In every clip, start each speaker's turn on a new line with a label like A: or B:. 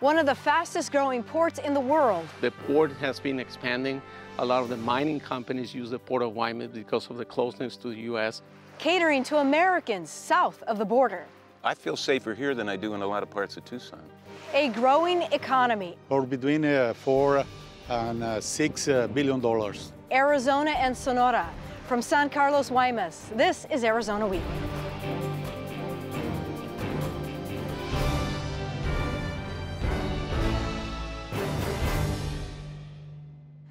A: one of the fastest growing ports in the world.
B: The port has been expanding. A lot of the mining companies use the Port of Guaymas because of the closeness to the U.S.
A: Catering to Americans south of the border.
C: I feel safer here than I do in a lot of parts of Tucson.
A: A growing economy.
D: Or between $4 and $6 billion.
A: Arizona and Sonora. From San Carlos, Guaymas, this is Arizona Week.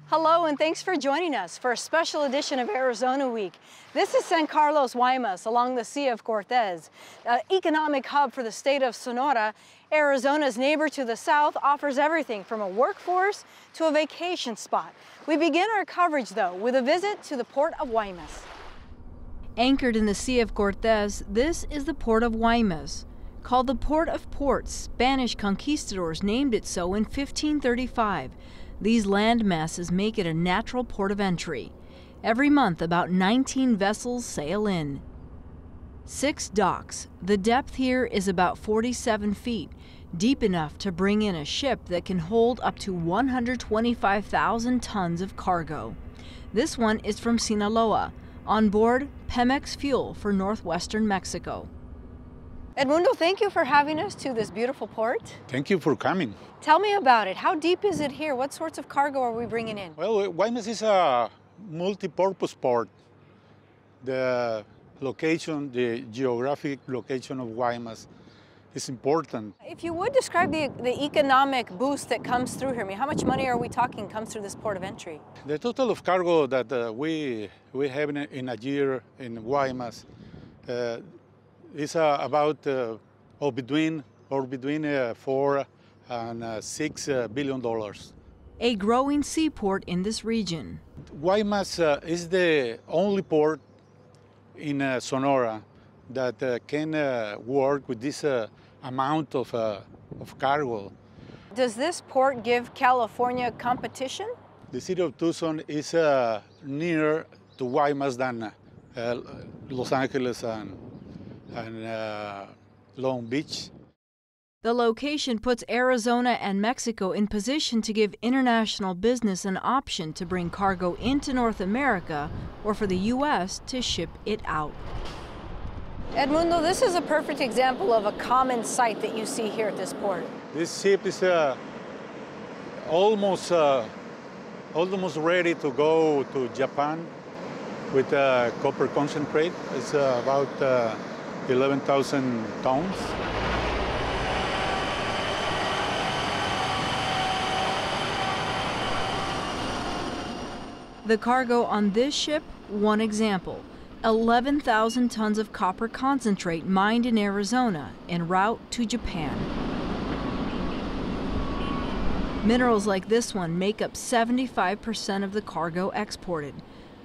A: Hello, and thanks for joining us for a special edition of Arizona Week. This is San Carlos, Guaymas, along the Sea of Cortez, an economic hub for the state of Sonora. Arizona's neighbor to the south offers everything from a workforce to a vacation spot. We begin our coverage, though, with a visit to the Port of Guaymas. Anchored in the Sea of Cortez, this is the Port of Guaymas. Called the Port of Ports, Spanish conquistadors named it so in 1535. These land masses make it a natural port of entry. Every month, about 19 vessels sail in. 6 docks. The depth here is about 47 feet, deep enough to bring in a ship that can hold up to 125,000 tons of cargo. This one is from Sinaloa. On board, Pemex fuel for northwestern Mexico. Edmundo, thank you for having us to this beautiful port.
D: Thank you for coming.
A: Tell me about it. How deep is it here? What sorts of cargo are we bringing in?
D: Well, Guaymas is a multi-purpose port. The location, the geographic location of Guaymas is important.
A: If you would describe the economic boost that comes through here, I mean, how much money are we talking comes through this port of entry?
D: The total of cargo that we have in a year in Guaymas is about between $4 and $6 billion.
A: A growing seaport in this region.
D: Guaymas is the only port in Sonora that can work with this amount of cargo.
A: Does this port give California competition?
D: The city of Tucson is nearer to Guaymas than Los Angeles and Long Beach.
A: The location puts Arizona and Mexico in position to give international business an option to bring cargo into North America or for the U.S. to ship it out. Edmundo, this is a perfect example of a common sight that you see here at this port.
D: This ship is almost ready to go to Japan with copper concentrate. It's about 11,000 tons.
A: The cargo on this ship, one example, 11,000 tons of copper concentrate mined in Arizona en route to Japan. Minerals like this one make up 75% of the cargo exported.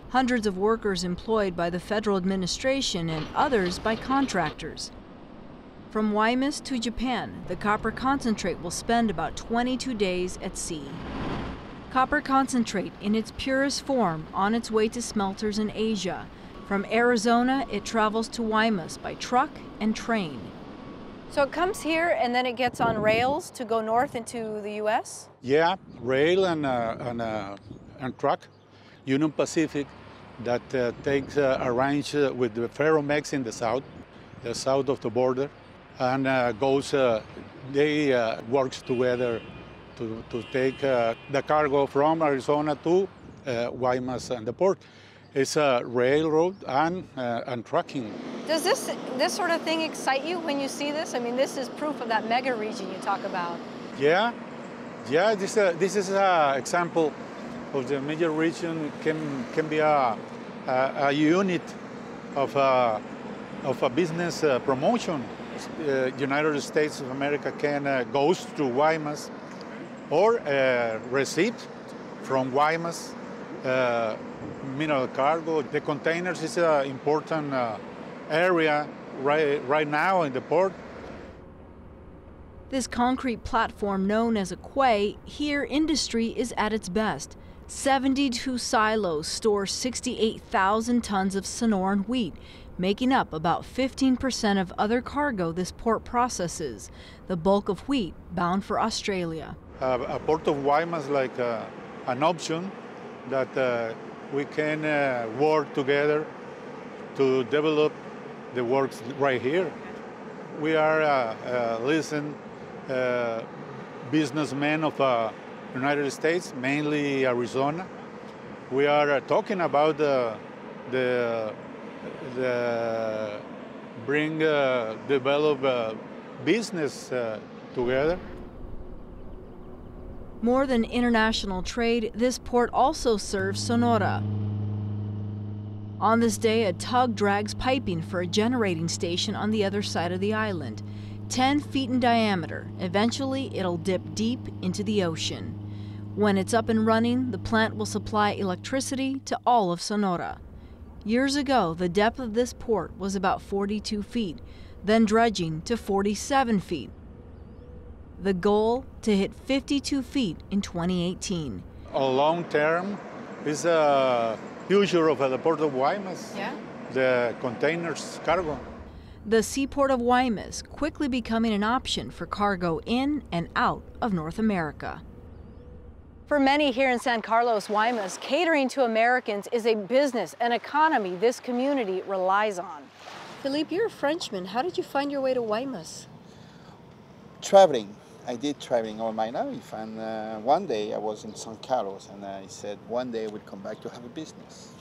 A: Hundreds of workers employed by the federal administration and others by contractors. From Guaymas to Japan, the copper concentrate will spend about 22 days at sea. Copper concentrate in its purest form on its way to smelters in Asia. From Arizona, it travels to Guaymas by truck and train. So it comes here and then it gets on rails to go north into the U.S.?
D: Yeah, rail and truck. Union Pacific that takes a range with the Ferromex in the south of the border, and they works together to take the cargo from Arizona to Guaymas and the port. It's a railroad and trucking.
A: Does this sort of thing excite you when you see this? I mean, this is proof of that mega region you talk about.
D: Yeah. This is an example of the major region. Can be a unit of a business promotion. United States of America can goes to Guaymas or receive from Guaymas mineral cargo. The containers is an important area right now in the port.
A: This concrete platform known as a quay, here industry is at its best. 72 silos store 68,000 tons of Sonoran wheat, making up about 15% of other cargo this port processes, the bulk of wheat bound for Australia.
D: A Port of Guaymas like an option that we can work together to develop the works right here. We are listening businessmen of United States, mainly Arizona. We are talking about the develop business together.
A: More than international trade, this port also serves Sonora. On this day, a tug drags piping for a generating station on the other side of the island, 10 feet in diameter. Eventually, it'll dip deep into the ocean. When it's up and running, the plant will supply electricity to all of Sonora. Years ago, the depth of this port was about 42 feet, then dredging to 47 feet. The goal, to hit 52 feet in 2018.
D: A long term is a future of the Port of Guaymas, the containers cargo.
A: The seaport of Guaymas quickly becoming an option for cargo in and out of North America. For many here in San Carlos, Guaymas, catering to Americans is a business, an economy this community relies on. Philippe, you're a Frenchman. How did you find your way to Guaymas?
E: Traveling. I did traveling all my life, and one day I was in San Carlos, and I said one day I would come back to have a business.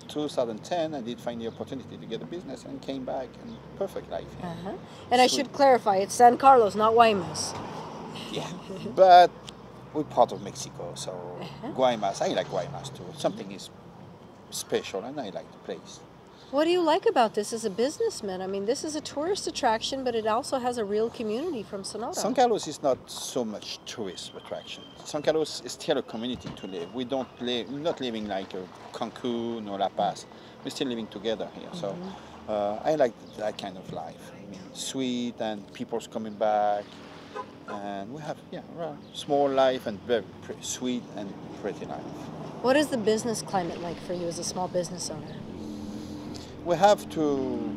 E: 2010, I did find the opportunity to get a business and came back, and perfect life. Yeah.
A: And I should clarify, it's San Carlos, not Guaymas.
E: Yeah, but we're part of Mexico, so Guaymas, I like Guaymas too. Something is special, and I like the place.
A: What do you like about this as a businessman? I mean, this is a tourist attraction, but it also has a real community from Sonora.
E: San Carlos is not so much tourist attraction. San Carlos is still a community to live. We're not living like Cancun or La Paz. We're still living together here. So I like that kind of life. I mean, sweet and people's coming back. And we have, a small life and very sweet and pretty life.
A: What is the business climate like for you as a small business owner?
E: We have two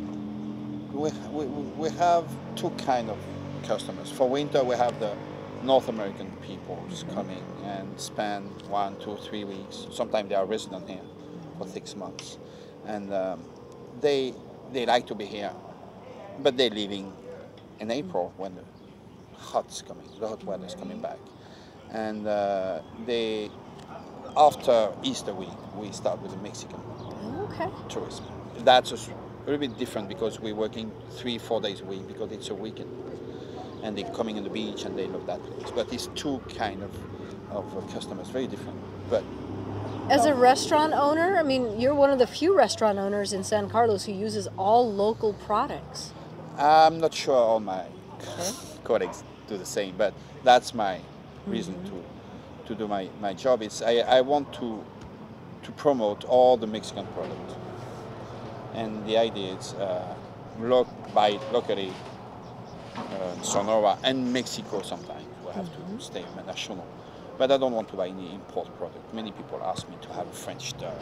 E: kind of customers. For winter, we have the North American people coming and spend 1, 2, 3 weeks. Sometimes they are resident here for 6 months, and they like to be here, but they're leaving in April when the hot weather is coming back, and after Easter week we start with the Mexican tourism. That's a little bit different because we're working 3-4 days a week because it's a weekend, and they're coming on the beach and they love that place. But it's two kind of customers, very different. But
A: as a restaurant owner, I mean, you're one of the few restaurant owners in San Carlos who uses all local products.
E: I'm not sure all my colleagues do the same, but that's my reason to do my job. It's I want to promote all the Mexican products. And the idea is buy locally Sonora and Mexico sometimes. We have to stay national. But I don't want to buy any import product. Many people ask me to have a French duck,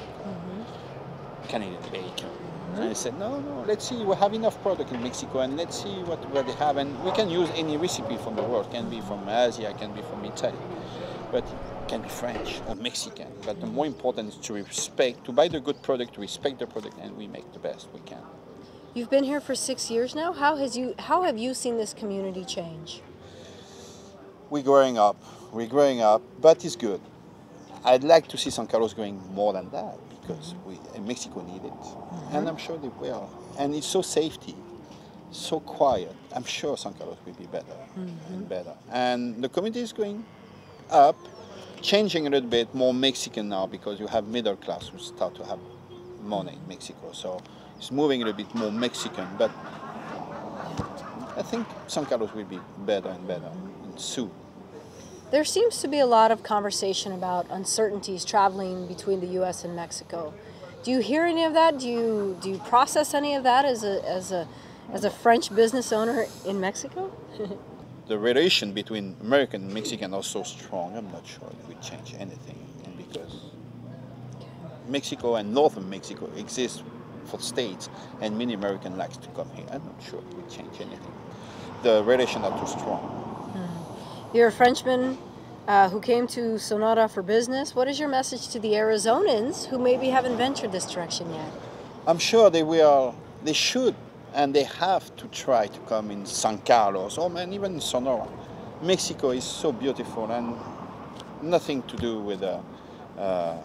E: Canadian bacon. And I said, no, let's see, we have enough product in Mexico, and let's see what they have. And we can use any recipe from the world. It can be from Asia, it can be from Italy. But can be French or Mexican, but the more important is to buy the good product, to respect the product, and we make the best we can.
A: You've been here for 6 years now. How have you seen this community change?
E: We're growing up, but it's good. I'd like to see San Carlos growing more than that because Mexico needs it, and I'm sure they will. And it's so safety, so quiet. I'm sure San Carlos will be better and better. And the community is going up, changing a little bit more Mexican now because you have middle class who start to have money in Mexico. So it's moving a little bit more Mexican, but I think San Carlos will be better and better soon.
A: There seems to be a lot of conversation about uncertainties traveling between the U.S. and Mexico. Do you hear any of that? Do you process any of that as a French business owner in Mexico?
E: the relation between American and Mexican are so strong, I'm not sure it would change anything. And because Mexico and northern Mexico exist for states, and many Americans like to come here, I'm not sure it would change anything. The relations are too strong.
A: You're a Frenchman who came to Sonora for business. What is your message to the Arizonans who maybe haven't ventured this direction yet?
E: I'm sure they should, and they have to try to come in San Carlos, or even in Sonora. Mexico is so beautiful and nothing to do with a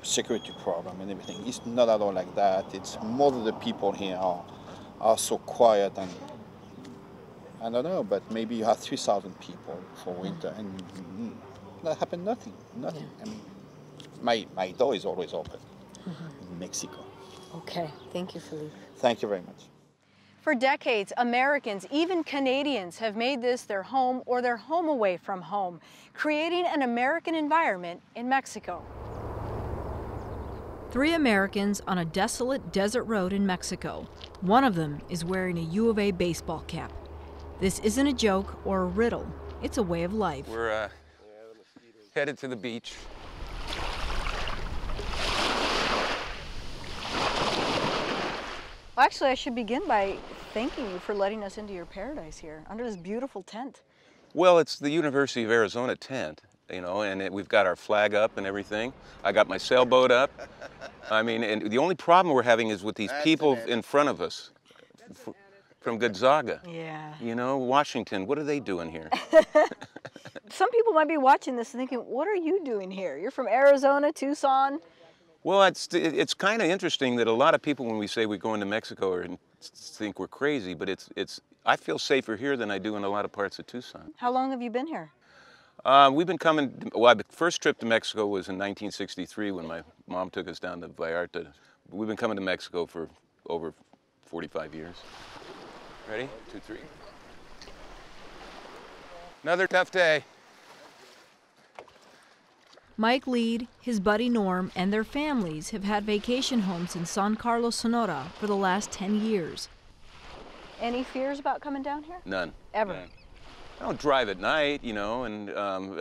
E: security problem and everything. It's not at all like that. It's more that the people here are so quiet, and I don't know, but maybe you have 3,000 people for winter, and that happened nothing. Yeah. I mean, my door is always open in Mexico.
A: Okay, thank you, Philippe.
E: Thank you very much.
A: For decades, Americans, even Canadians, have made this their home or their home away from home, creating an American environment in Mexico. 3 Americans on a desolate desert road in Mexico. One of them is wearing a U of A baseball cap. This isn't a joke or a riddle. It's a way of life.
C: We're headed to the beach.
A: Well, actually, I should begin by thanking you for letting us into your paradise here, under this beautiful tent.
C: Well, it's the University of Arizona tent, you know, and we've got our flag up and everything. I got my sailboat up. I mean, and the only problem we're having is with these people in front of us from Gonzaga.
A: Yeah.
C: You know, Washington, what are they doing here?
A: Some people might be watching this and thinking, what are you doing here? You're from Arizona, Tucson?
C: Well, it's kind of interesting that a lot of people, when we say we're going to Mexico, think we're crazy, but I feel safer here than I do in a lot of parts of Tucson.
A: How long have you been here?
C: We've been coming, well, the first trip to Mexico was in 1963 when my mom took us down to Vallarta. We've been coming to Mexico for over 45 years. Ready? 2, 3. Another tough day.
A: Mike Lead, his buddy Norm, and their families have had vacation homes in San Carlos, Sonora for the last 10 years. Any fears about coming down here?
C: None.
A: Ever?
C: None. I don't drive at night, you know, and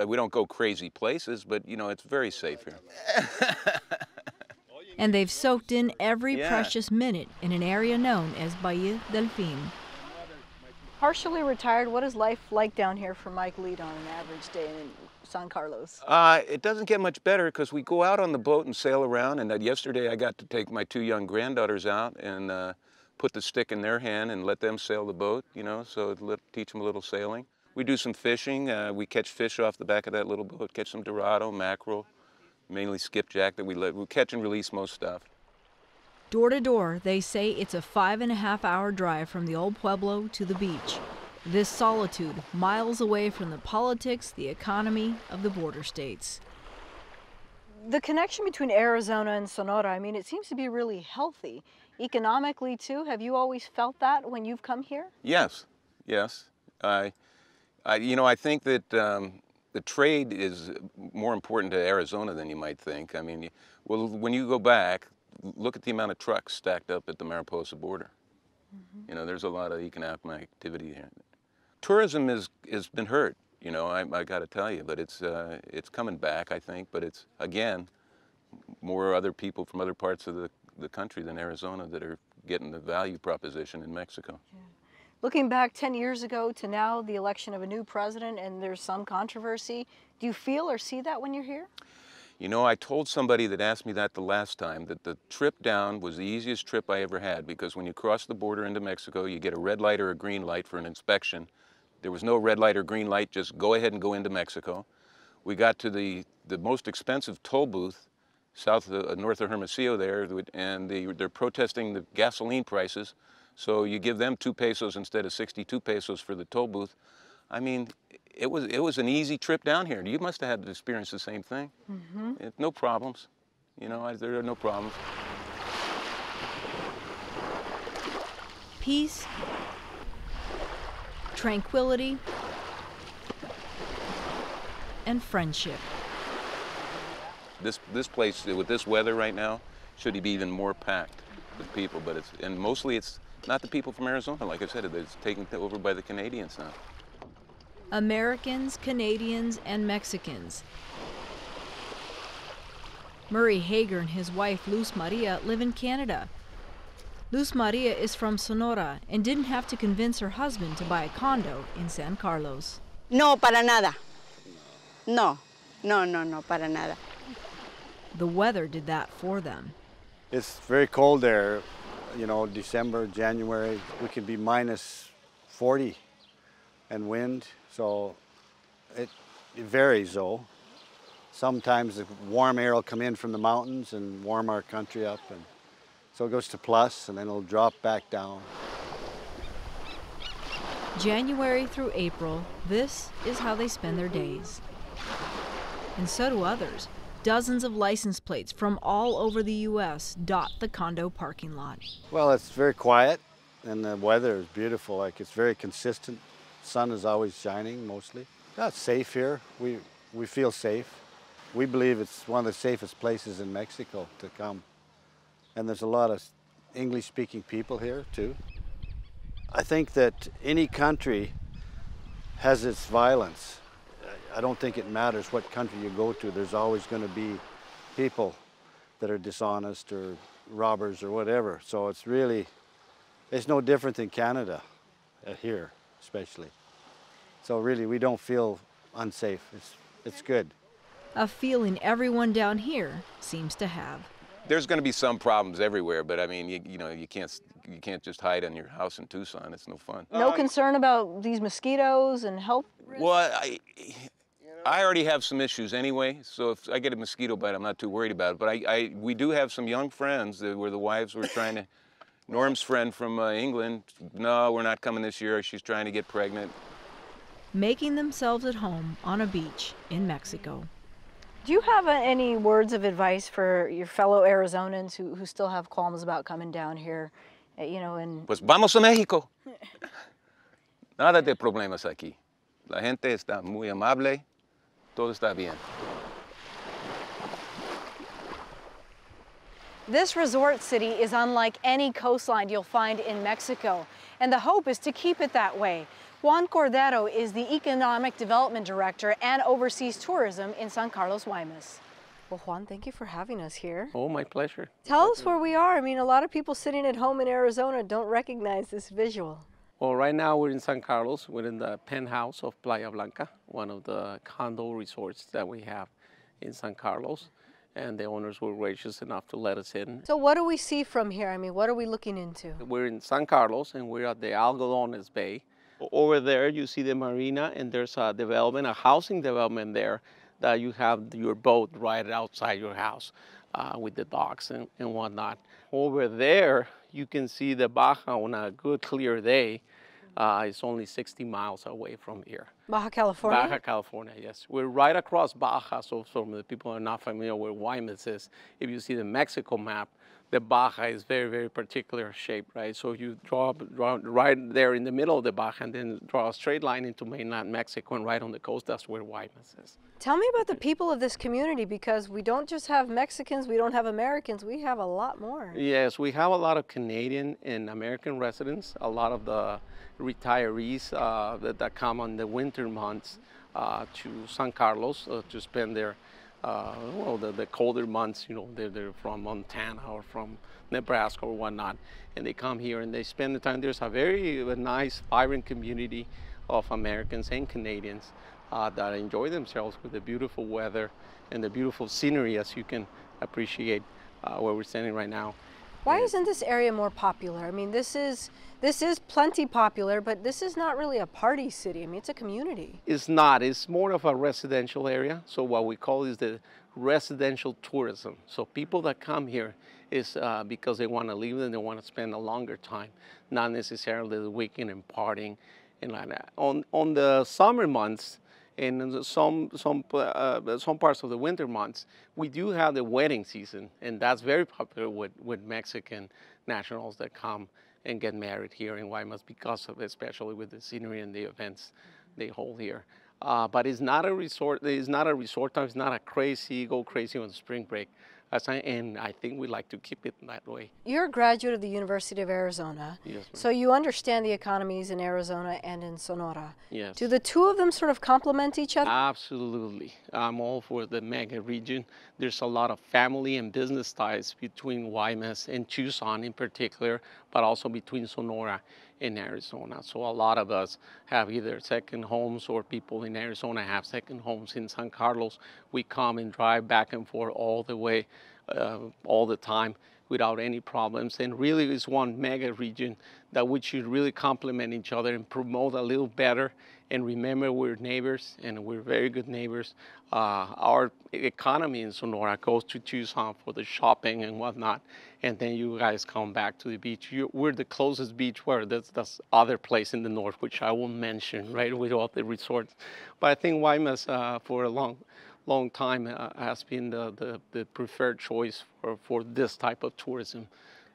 C: we don't go crazy places, but, you know, it's very safe here.
A: And they've soaked in every precious minute in an area known as Bahia Delfin. Partially retired, what is life like down here for Mike Lead on an average day in San Carlos?
C: It doesn't get much better because we go out on the boat and sail around, and yesterday I got to take my 2 young granddaughters out and put the stick in their hand and let them sail the boat, you know, so teach them a little sailing. We do some fishing. We catch fish off the back of that little boat, catch some dorado, mackerel, mainly skipjack that we catch and release most stuff.
A: Door to door, they say it's a 5.5-hour drive from the old pueblo to the beach. This solitude, miles away from the politics, the economy of the border states. The connection between Arizona and Sonora, I mean, it seems to be really healthy. Economically, too, have you always felt that when you've come here?
C: Yes, yes. You know, I think that the trade is more important to Arizona than you might think. I mean, well, when you go back, look at the amount of trucks stacked up at the Mariposa border. You know, there's a lot of economic activity here. Tourism has been hurt, you know, I got to tell you, but it's coming back, I think. But it's, again, more other people from other parts of the country than Arizona that are getting the value proposition in Mexico. Yeah.
A: Looking back 10 years ago to now, the election of a new president, and there's some controversy, do you feel or see that when you're here?
C: You know, I told somebody that asked me that the last time, that the trip down was the easiest trip I ever had, because when you cross the border into Mexico, you get a red light or a green light for an inspection. There was no red light or green light, just go ahead and go into Mexico. We got to the most expensive toll booth north of Hermosillo there, and they're protesting the gasoline prices. So you give them 2 pesos instead of 62 pesos for the toll booth. I mean, it was an easy trip down here. You must have had to experience the same thing. No problems. You know, there are no problems.
A: Peace, tranquility, and friendship.
C: This place, with this weather right now, should be even more packed with people, but mostly it's not the people from Arizona, like I said, it's taken over by the Canadians now.
A: Americans, Canadians, and Mexicans. Murray Hager and his wife Luz Maria live in Canada. Luz Maria is from Sonora and didn't have to convince her husband to buy a condo in San Carlos.
F: No, para nada. No, para nada.
A: The weather did that for them.
G: It's very cold there, you know, December, January, we can be minus 40 and wind, so it varies though. Sometimes the warm air will come in from the mountains and warm our country up, and so it goes to plus and then it'll drop back down.
A: January through April, this is how they spend their days. And so do others. Dozens of license plates from all over the U.S. dot the condo parking lot.
G: Well, it's very quiet and the weather is beautiful. Like, it's very consistent. Sun is always shining mostly. Yeah, it's safe here. We feel safe. We believe it's one of the safest places in Mexico to come. And there's a lot of English-speaking people here too. I think that any country has its violence. I don't think it matters what country you go to. There's always going to be people that are dishonest or robbers or whatever. So it's no different than Canada, here especially. So really, we don't feel unsafe. It's good.
A: A feeling everyone down here seems to have.
C: There's going to be some problems everywhere, but I mean, you can't just hide in your house in Tucson. It's no fun.
A: No concern about these mosquitoes and health risks?
C: Well, I already have some issues anyway, so if I get a mosquito bite, I'm not too worried about it. But we do have some young friends where the wives were trying to. Norm's friend from England, no, we're not coming this year. She's trying to get pregnant.
A: Making themselves at home on a beach in Mexico. Do you have any words of advice for your fellow Arizonans who still have qualms about coming down here, and...
C: Pues vamos a México. Nada de problemas aquí. La gente está muy amable. Todo está bien.
A: This resort city is unlike any coastline you'll find in Mexico, and the hope is to keep it that way. Juan Cordero is the Economic Development Director and oversees tourism in San Carlos, Guaymas. Well, Juan, thank you for having us here.
B: Oh, my pleasure.
A: Tell us where we are. I mean, a lot of people sitting at home in Arizona don't recognize this visual.
B: Well, right now we're in San Carlos. We're in the penthouse of Playa Blanca, one of the condo resorts that we have in San Carlos. And the owners were gracious enough to let us in.
A: So what do we see from here? I mean, what are we looking into?
B: We're in San Carlos and we're at the Algodones Bay. Over there you see the marina, and there's a development, a housing development there, that you have your boat right outside your house with the docks and whatnot. Over there you can see the Baja on a good clear day. It's only 60 miles away from here.
A: Baja California?
B: Baja California, yes. We're right across Baja, so for the people who are not familiar where Guaymas is, if you see the Mexico map, the Baja is very, very particular shape, right? So you draw right there in the middle of the Baja and then draw a straight line into mainland Mexico, and right on the coast, that's where Guaymas is.
A: Tell me about the people of this community, because we don't just have Mexicans, we don't have Americans, we have a lot more.
B: Yes, we have a lot of Canadian and American residents, a lot of the retirees that come on the winter months to San Carlos to spend their the colder months. They're from Montana or from Nebraska or whatnot, and they come here and they spend the time. There's a very nice, vibrant community of Americans and Canadians that enjoy themselves with the beautiful weather and the beautiful scenery, as you can appreciate where we're standing right now.
A: Why isn't this area more popular? I mean, this is plenty popular, but this is not really a party city. I mean, it's a community.
B: It's not. It's more of a residential area. So what we call is the residential tourism. So people that come here is because they want to live and they want to spend a longer time, not necessarily the weekend and partying and like that. On the summer months, and in some parts of the winter months, we do have the wedding season, and that's very popular with Mexican nationals that come and get married here in Guaymas because of it, especially with the scenery and the events they hold here. But it's not a resort. It's not a resort town. It's not a go crazy on spring break and I think we like to keep it that way.
A: You're a graduate of the University of Arizona,
B: Yes, ma'am.
A: so you understand the economies in Arizona and in Sonora.
B: Yes.
A: Do the two of them sort of complement each other?
B: Absolutely. I'm all for the mega region. There's a lot of family and business ties between Guaymas and Tucson in particular, but also between Sonora and Arizona. So a lot of us have either second homes, or people in Arizona have second homes in San Carlos. We come and drive back and forth all the way, all the time, without any problems. And really it's one mega region that we should really complement each other and promote a little better. And remember, we're neighbors, and we're very good neighbors. Our economy in Sonora goes to Tucson for the shopping and whatnot, and then you guys come back to the beach. We're the closest beach where that's other place in the north, which I won't mention, right, with all the resorts. But I think Guaymas for a long time has been the preferred choice for this type of tourism.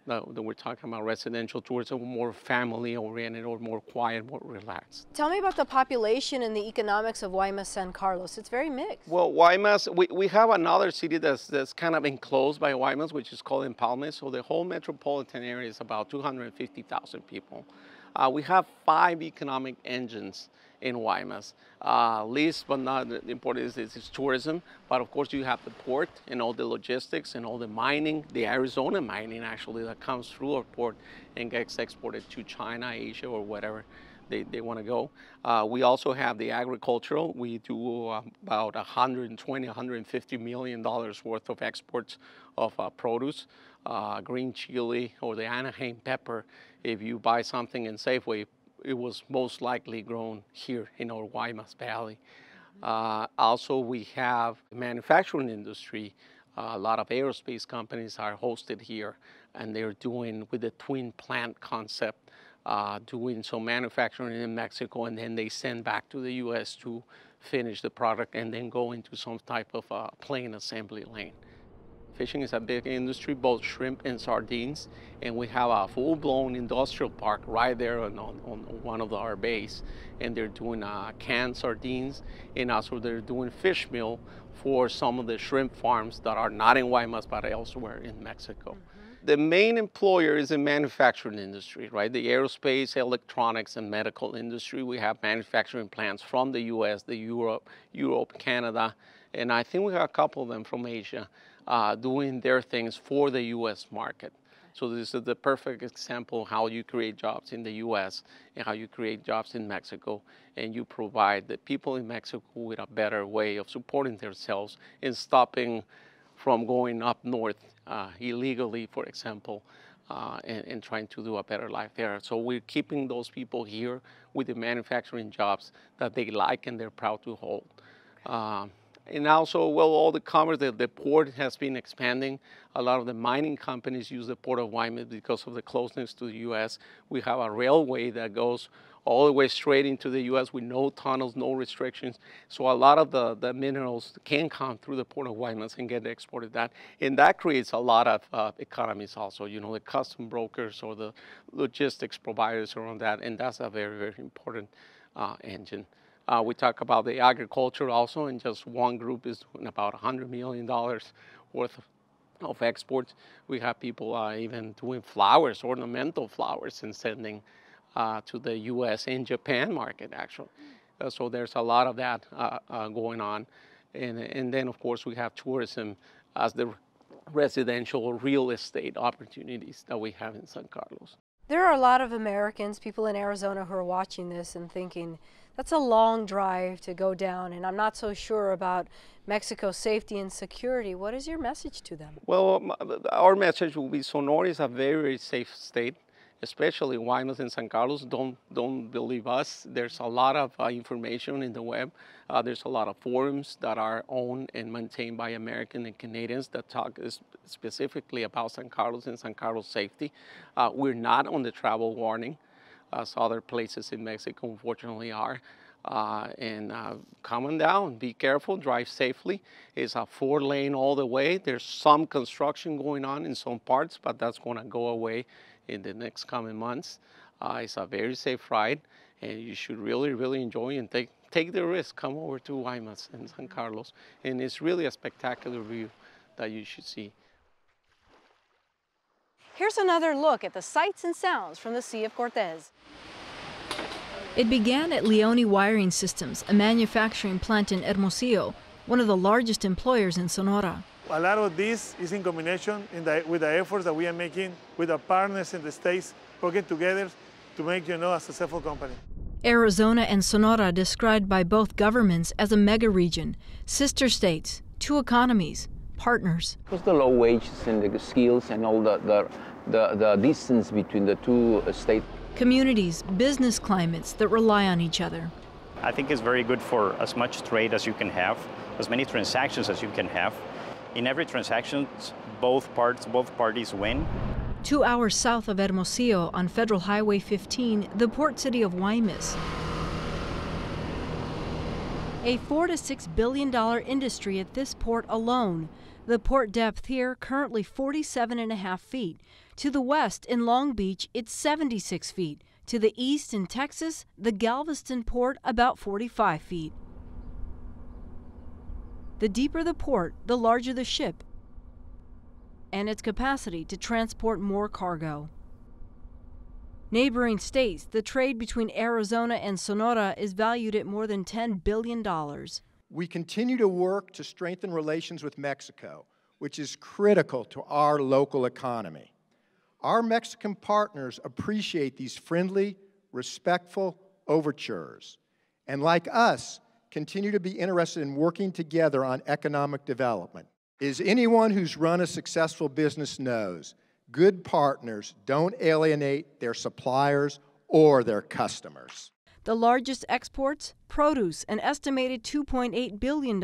B: That we're talking about residential tourism, more family oriented or more quiet, more relaxed.
A: Tell me about the population and the economics of Guaymas, San Carlos. It's very mixed.
B: Well, Guaymas, we have another city that's kind of enclosed by Guaymas, which is called Empalme. So the whole metropolitan area is about 250,000 people. We have 5 economic engines in Guaymas. Least but not important is tourism, but of course you have the port and all the logistics and all the mining, the Arizona mining actually that comes through our port and gets exported to China, Asia, or whatever they want to go. We also have the agricultural. We do about $120, $150 million worth of exports of produce. Green chili or the Anaheim pepper, if you buy something in Safeway, it was most likely grown here in our Guaymas Valley. Also, we have the manufacturing industry. A lot of aerospace companies are hosted here, and they're doing with the twin plant concept, doing some manufacturing in Mexico, and then they send back to the U.S. to finish the product and then go into some type of plane assembly lane. Fishing is a big industry, both shrimp and sardines, and we have a full-blown industrial park right there on one of our bays, and they're doing canned sardines, and also they're doing fish meal for some of the shrimp farms that are not in Guaymas but elsewhere in Mexico. The main employer is the manufacturing industry, right? The aerospace, electronics, and medical industry. We have manufacturing plants from the U.S., Europe, Canada, and I think we have a couple of them from Asia doing their things for the U.S. market. So this is the perfect example of how you create jobs in the U.S. and how you create jobs in Mexico, and you provide the people in Mexico with a better way of supporting themselves and stopping from going up north illegally, for example, and trying to do a better life there. So we're keeping those people here with the manufacturing jobs that they like and they're proud to hold. And also, well, all the commerce, the port has been expanding. A lot of the mining companies use the Port of Guaymas because of the closeness to the U.S. We have a railway that goes all the way straight into the U.S. with no tunnels, no restrictions. So a lot of the minerals can come through the Port of Guaymas and get exported that. And that creates a lot of economies also, you know, the custom brokers or the logistics providers around that. And that's a very, very important engine. We talk about the agriculture also, and just one group is doing about $100 million worth of exports. We have people even doing flowers, ornamental flowers, and sending to the U.S. and Japan market, actually. So there's a lot of that going on. And then, of course, we have tourism as the residential or real estate opportunities that we have in San Carlos.
A: There are a lot of Americans, people in Arizona, who are watching this and thinking, that's a long drive to go down, and I'm not so sure about Mexico's safety and security. What is your message to them?
B: Well, our message will be Sonora is a very, very safe state, especially Guaymas and San Carlos. Don't believe us. There's a lot of information in the web. There's a lot of forums that are owned and maintained by American and Canadians that talk specifically about San Carlos and San Carlos safety. We're not on the travel warning, as other places in Mexico unfortunately are. Come on down, be careful, drive safely. It's a 4-lane all the way. There's some construction going on in some parts, but that's going to go away in the next coming months. It's a very safe ride, and you should really, really enjoy and take the risk. Come over to Guaymas and San Carlos, and it's really a spectacular view that you should see.
A: Here's another look at the sights and sounds from the Sea of Cortez. It began at Leone Wiring Systems, a manufacturing plant in Hermosillo, one of the largest employers in Sonora.
H: A lot of this is in combination with the efforts that we are making with our partners in the States, working together to make, a successful company.
A: Arizona and Sonora described by both governments as a mega region, sister states, two economies, partners.
I: Because the low wages and the skills and all the distance between the two states.
A: Communities, business climates that rely on each other.
J: I think it's very good for as much trade as you can have, as many transactions as you can have. In every transaction, both parties win.
A: 2 hours south of Hermosillo on Federal Highway 15, the port city of Guaymas. A $4 to $6 billion industry at this port alone. The port depth here currently 47.5 feet. To the west in Long Beach, it's 76 feet. To the east in Texas, the Galveston port about 45 feet. The deeper the port, the larger the ship and its capacity to transport more cargo. Neighboring states, the trade between Arizona and Sonora is valued at more than $10 billion.
K: We continue to work to strengthen relations with Mexico, which is critical to our local economy. Our Mexican partners appreciate these friendly, respectful overtures, and like us, continue to be interested in working together on economic development. As anyone who's run a successful business knows, good partners don't alienate their suppliers or their customers.
A: The largest exports? Produce, an estimated $2.8 billion.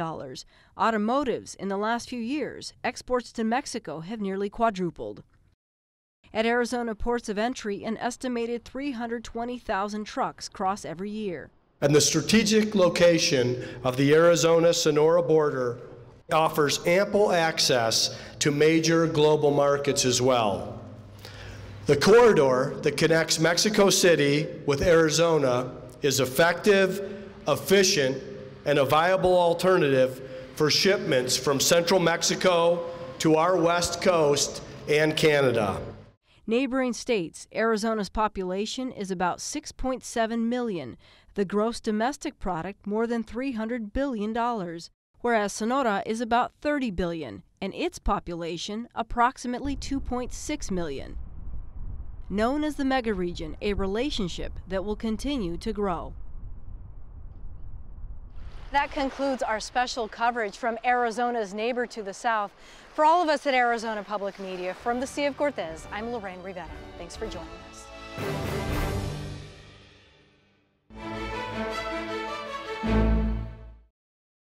A: Automotives, in the last few years, exports to Mexico have nearly quadrupled. At Arizona ports of entry, an estimated 320,000 trucks cross every year.
L: And the strategic location of the Arizona-Sonora border offers ample access to major global markets as well. The corridor that connects Mexico City with Arizona is effective, efficient, and a viable alternative for shipments from central Mexico to our west coast and Canada.
A: Neighboring states, Arizona's population is about 6.7 million. The gross domestic product more than $300 billion, whereas Sonora is about 30 billion, and its population approximately 2.6 million. Known as the megaregion, a relationship that will continue to grow. That concludes our special coverage from Arizona's neighbor to the south. For all of us at Arizona Public Media, from the Sea of Cortez, I'm Lorraine Rivera. Thanks for joining us.